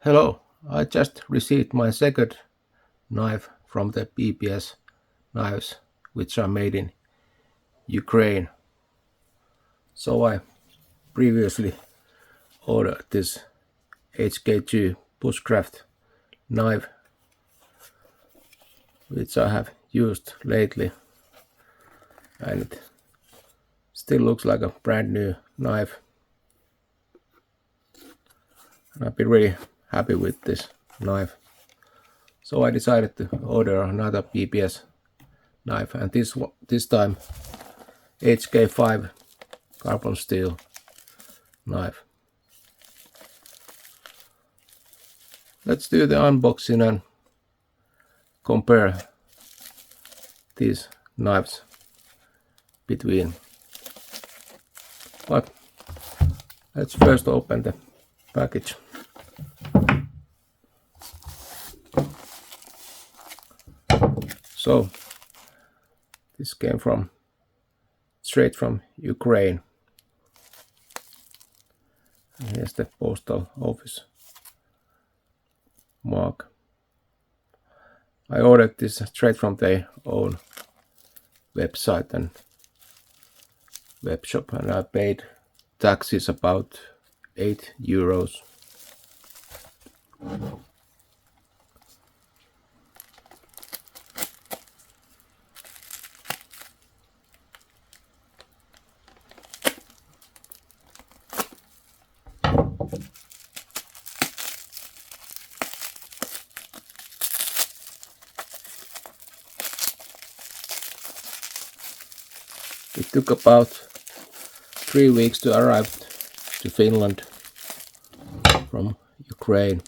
Hello, I just received my second knife from the BPS knives, which are made in Ukraine. So I previously ordered this HK5 Bushcraft knife, which I have used lately, and it still looks like a brand new knife. And I've been really happy with this knife. So I decided to order another BPS knife, and this time HK5 carbon steel knife. Let's do the unboxing and compare these knives between. But let's first open the package. So this came straight from Ukraine. And here's the postal office mark. I ordered this straight from their own website and web shop, and I paid taxes about €8. It took about 3 weeks to arrive to Finland from Ukraine.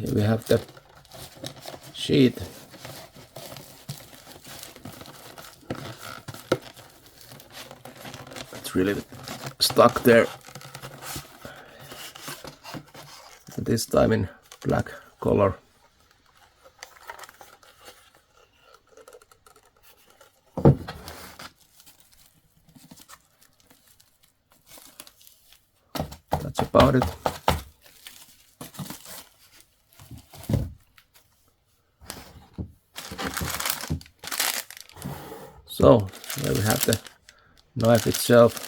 Here we have the sheet. It's really stuck there. This time in black color. That's about it. So here we have the knife itself.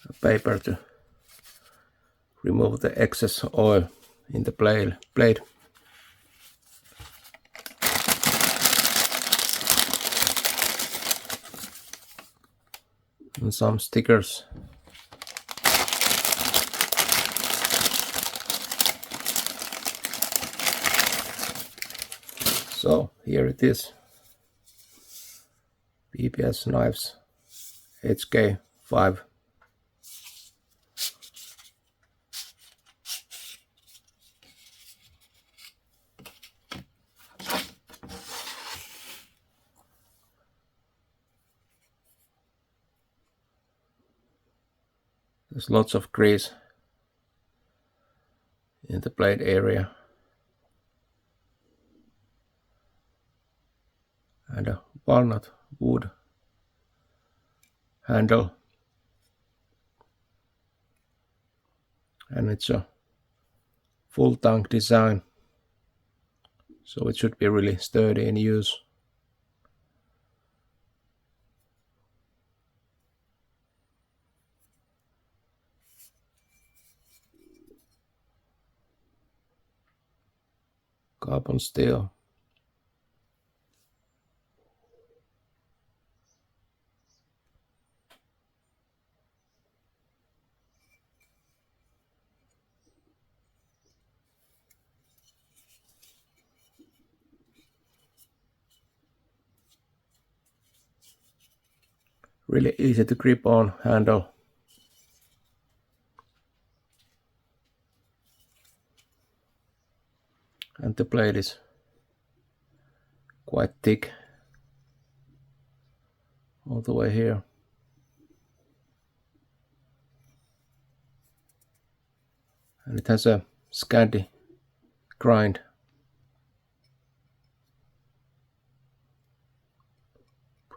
A paper to remove the excess oil in the blade. And some stickers. So here it is. BPS knives HK5. There's lots of grease in the blade area, and a walnut wood handle, and it's a full tongue design, so it should be really sturdy in use. Carbon steel. Really easy to grip on handle. And the blade is quite thick all the way here. And it has a Scandi grind.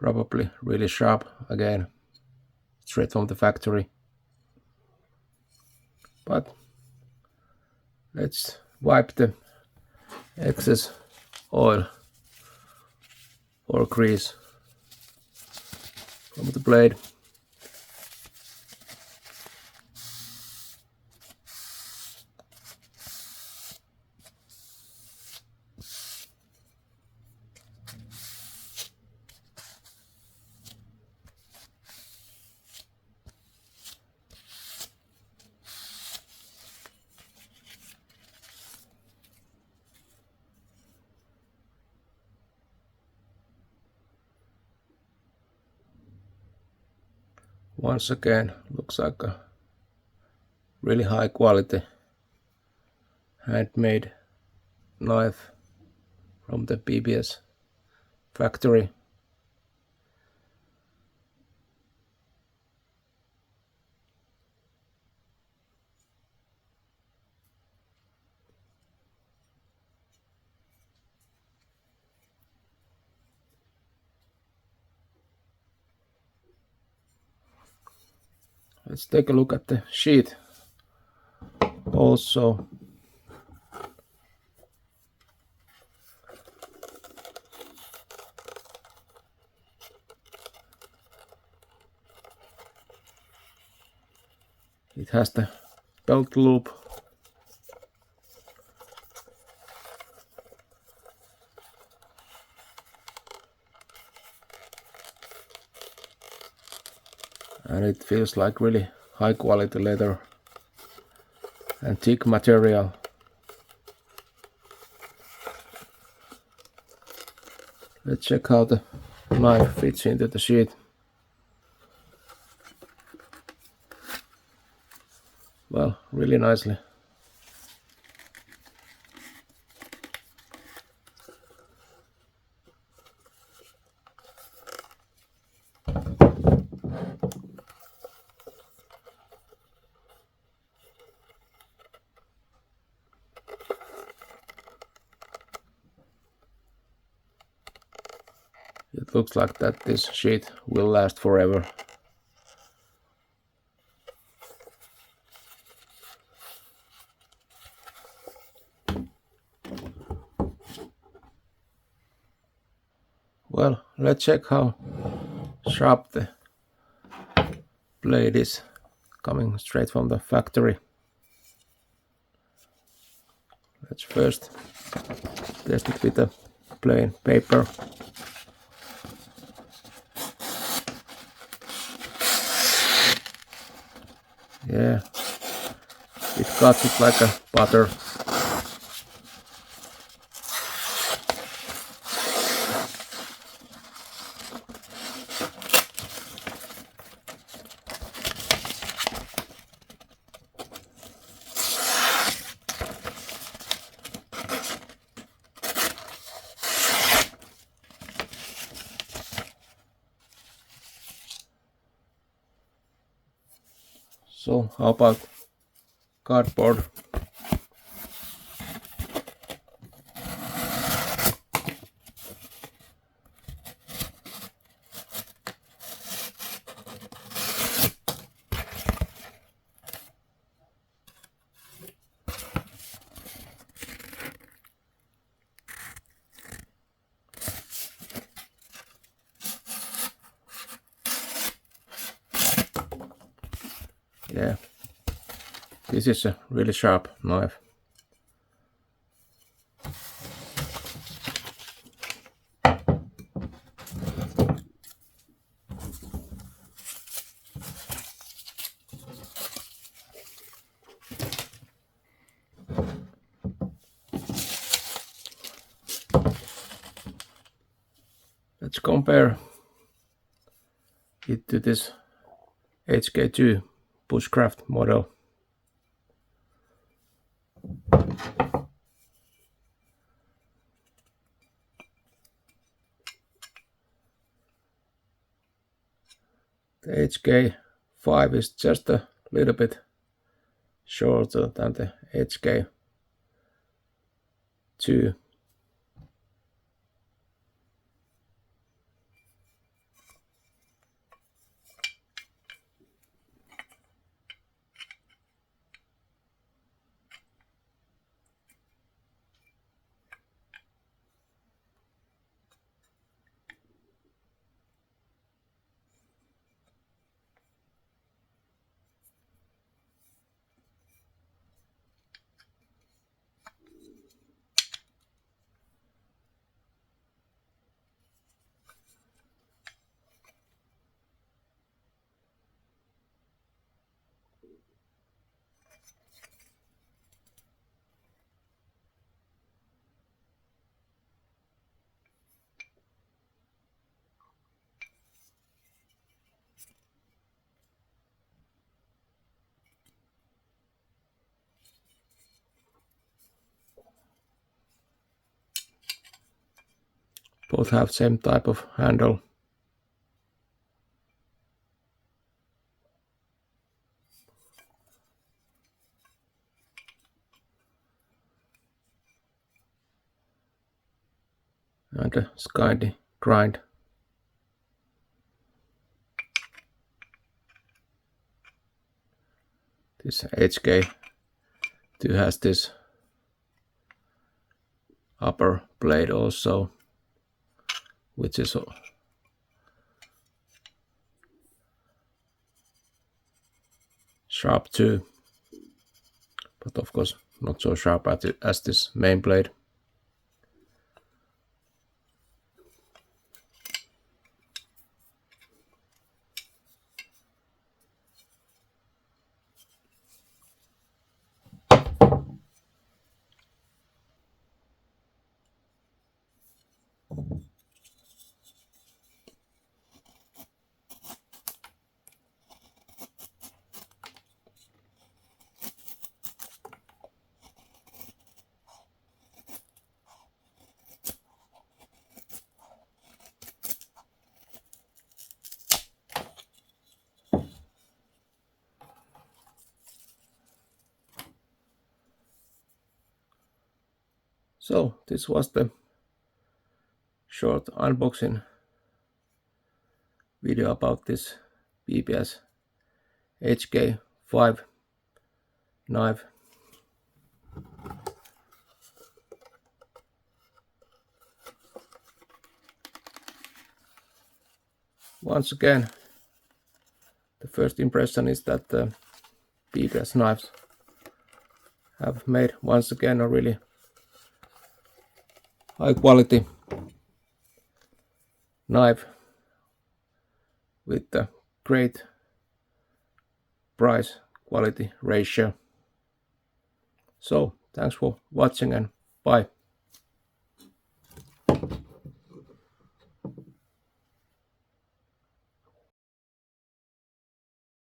Probably really sharp again, straight from the factory. But let's wipe the excess oil or grease from the blade. Once again, looks like a really high quality handmade knife from the BPS factory. Let's take a look at the sheath also. It has the belt loop, and it feels like really high quality leather and thick material. Let's check how the knife fits into the sheath. Well, really nicely. It looks like that this sheath will last forever. Well, let's check how sharp the blade is coming straight from the factory. Let's first test it with a plain paper. Yeah, it cuts it like a butter. So how about cardboard? Yeah, this is a really sharp knife. Let's compare it to this HK2 Bushcraft model. The HK5 is just a little bit shorter than the HK2. Both have same type of handle. And a Skydy grind. This HK2 has this upper blade also, which is sharp too, but of course not so sharp as this main blade. So this was the short unboxing video about this BPS HK5 knife. Once again, the first impression is that the BPS knives have made once again a really high quality knife with a great price quality ratio. So thanks for watching and bye.